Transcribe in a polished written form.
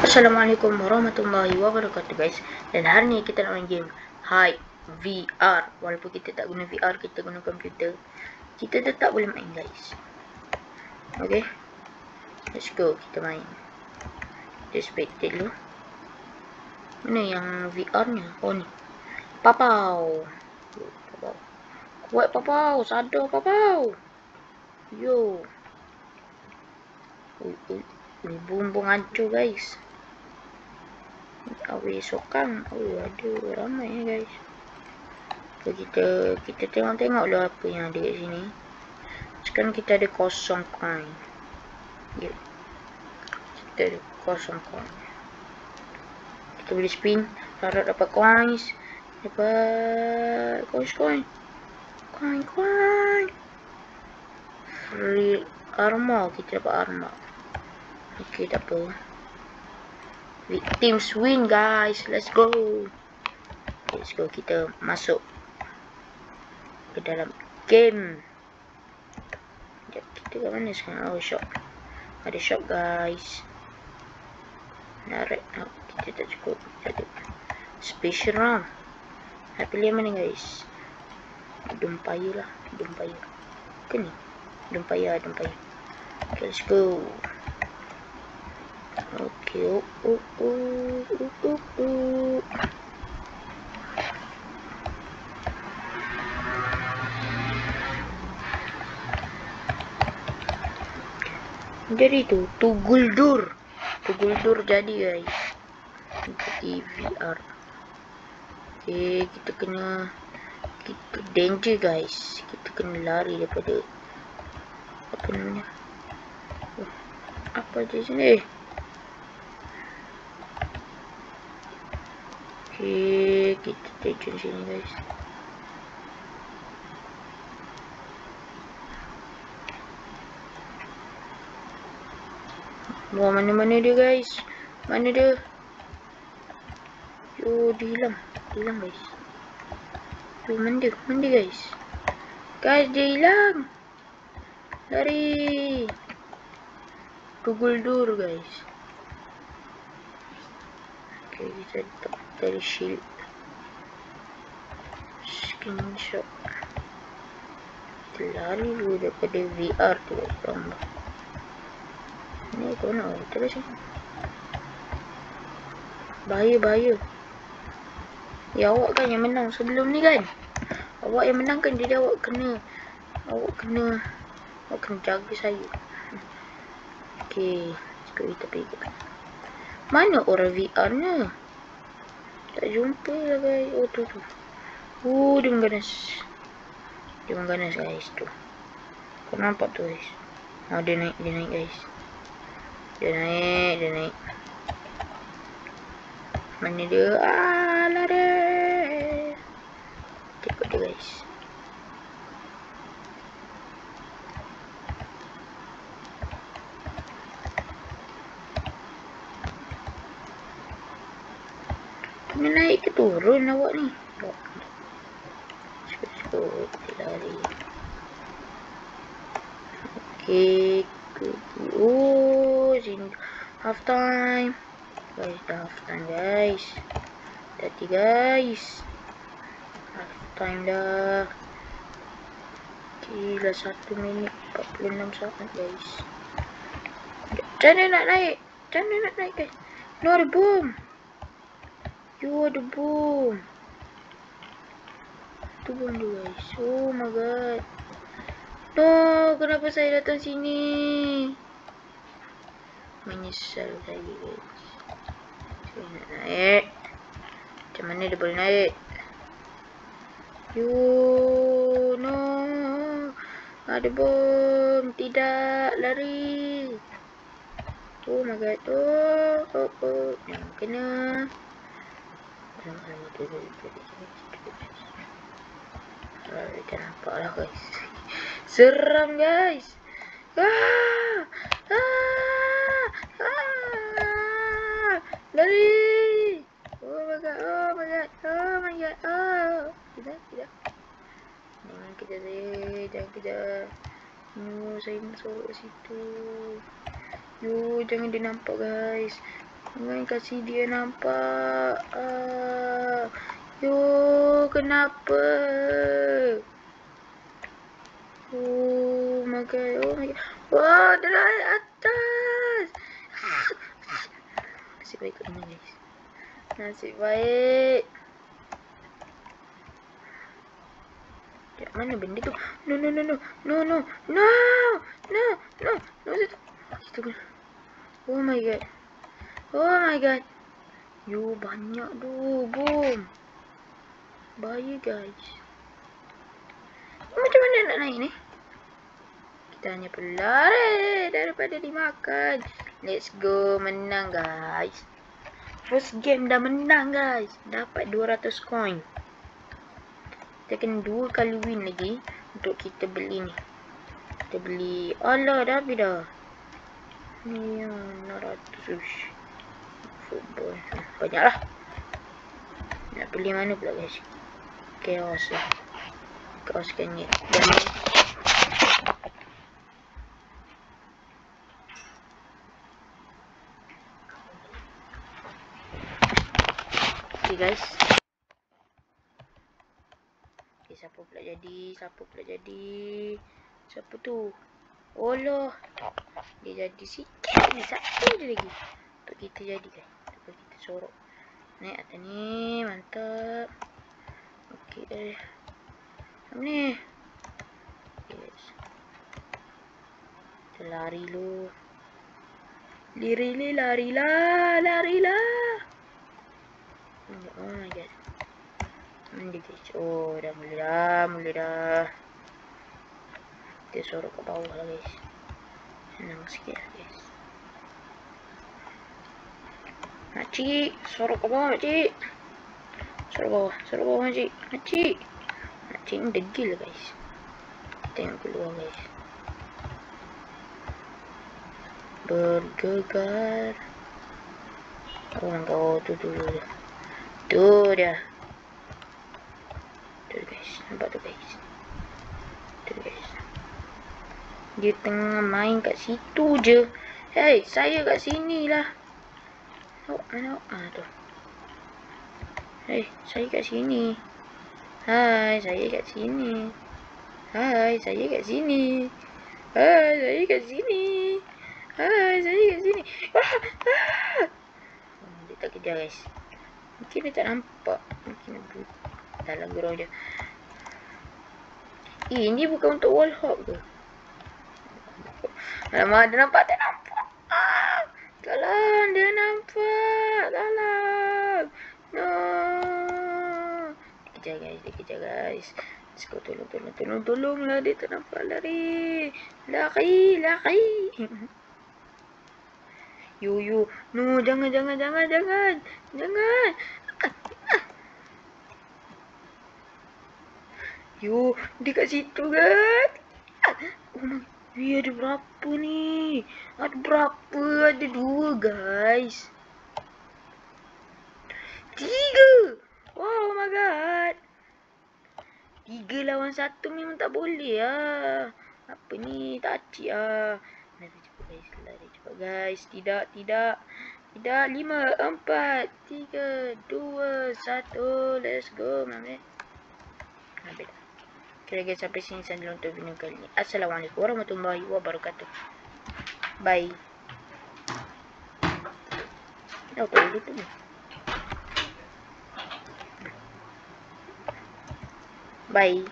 Assalamualaikum warahmatullahi wabarakatuh guys. Dan hari ni kita nak main game Hype VR. Walaupun kita tak guna VR, kita guna komputer, kita tetap boleh main guys. Okay, let's go, kita main. Kita spectate dulu. Mana yang VR nya? Oh ni, papau. Papau kuat, papau, sadar papau. Yo, ni bumbung hancur guys. Awe sokang. Oh, ada ramai ni guys. So, kita tengok lah apa yang ada kat sini. Sekarang kita ada kosong coin. Ya. Kita ada kosong coin. Kita boleh spin, harap dapat coins. Dapat coin. Free armor, kita dapat armor. Okay, tak apa. Teams win guys. Let's go. Let's go. Kita masuk ke dalam game. Kita kat mana sekarang? Oh, shop. Ada shop guys. Narik. Oh, kita tak cukup. Kita ada special round. Nak pilih mana guys? Dumpaya lah. Dumpaya ke ni? Dumpaya. Okay, let's go. Okay, jadi tu Tuguldur jadi guys. Ikuti VR. Okay, kita danger guys. Kita kena lari daripada apa namanya? Apa di sini? Okay, kita terjun sini guys. Wah, mana dia guys? Mana dia? Yo, dia hilang guys. Yo, mana guys? Guys, dia hilang. Lari. Tuguldur guys. Okay, kita dapat dari shield. Screenshot. Kita lari dulu daripada VR tu. Ni kau nak terus ni. Bahaya. Ya, awak kan yang menang sebelum ni kan? Awak yang menang kan, jadi awak kena jaga saya. Okay, sekarang kita pergi. Mana orang VR nya? Tak jumpa lah guys. Oh tu. Dia mengganas guys tu. Kau nampak tu guys? Oh, dia naik guys. Dia naik. Mana dia? Lari. Ikut dia guys. Kena naik ke turun awak ni? Kita lari. Okay. Oh, sini half time. Guys, dah half time guys. Hati guys. Half time dah. Gila, 1 minit 46 saat guys. Macam mana nak naik guys? No, ada boom. Yo, ada boom. Tu boom tu guys. Oh my god. No, kenapa saya datang sini? Menyesal saya guys. Saya nak naik. Macam mana dia boleh naik? Yo, no. Ada bom. Tidak, lari. Oh my god. Oh. Jangan kena. Kita nampak lah guys. Seram guys. Lari. Oh my god. Tidak. Jangan kejar. No, saya masuk ke situ. Yo, jangan dia nampak guys. Jangan kasih dia nampak. Yo, kenapa? Oh my god, oh my god. Wah, dia naik atas. Nasib baik kat mana guys. Nasib baik. Kat mana benda tu? No, no, no, no. No, no. No. No. No. No. Itu kan. Oh my god. Oh my god. Yo, banyak tu. Boom. Bahaya guys. Macam mana nak naik ni? Kita hanya perlu lari daripada dimakan. Let's go. Menang guys. First game dah menang guys. Dapat 200 coin. Kita kena 2 kali win lagi untuk kita beli ni. Kita beli. Alah, dah habis dah. Ni yang 600. Football. Banyak lah. Nak beli mana pula guys? Chaos lah. Chaos kan ni. Okay guys. Okay, siapa pula jadi? Siapa tu? Oh loh. Dia jadi sikit ni. Satu je lagi. Untuk kita jadi guys. Untuk kita sorok. Naik atas ni. Mantap. Okay. Apa ni? Yes. Kita lari lu. Larilah. Oh my god. Mana guys? Oh, dah mula dah. Kita sorok ke bawah lah guys. Senang sikit lah guys. Makcik, sorok ke bawah makcik. Sorok bawah makcik. Makcik ni degil lah guys. Tengok keluar guys. Bergegar. Oh, tu dah. Tu guys, nampak tu guys. Dia tengah main kat situ je. Hey, saya kat sini lah. Mana? Tu. Hey, saya kat sini. Hai, saya kat sini. Dia tak kejar guys. Mungkin dia tak nampak. Mungkin dalam gurau je. Ini bukan untuk wall hop ke? Alamak, dia nampak. Tolong, dia nampak. Tolong. No. Dia kejar guys. Let's go, tolonglah. Dia tak nampak. Lari. Yo. No, jangan. Yo, dia kat situ kan. Oh my. Ada berapa ni? Ada 2 guys. 3. Oh my god. 3 lawan 1 memang tak boleh lah. Apa ni? Tak acik lah. Lari cepat guys. Tidak. 5, 4, 3, 2, 1. Let's go, mami. Habis dah. Okay guys, sampai sini saja untuk video kali ini. Assalamualaikum warahmatullahi wabarakatuh. Bye. Dah tahu gitu ni. Bye.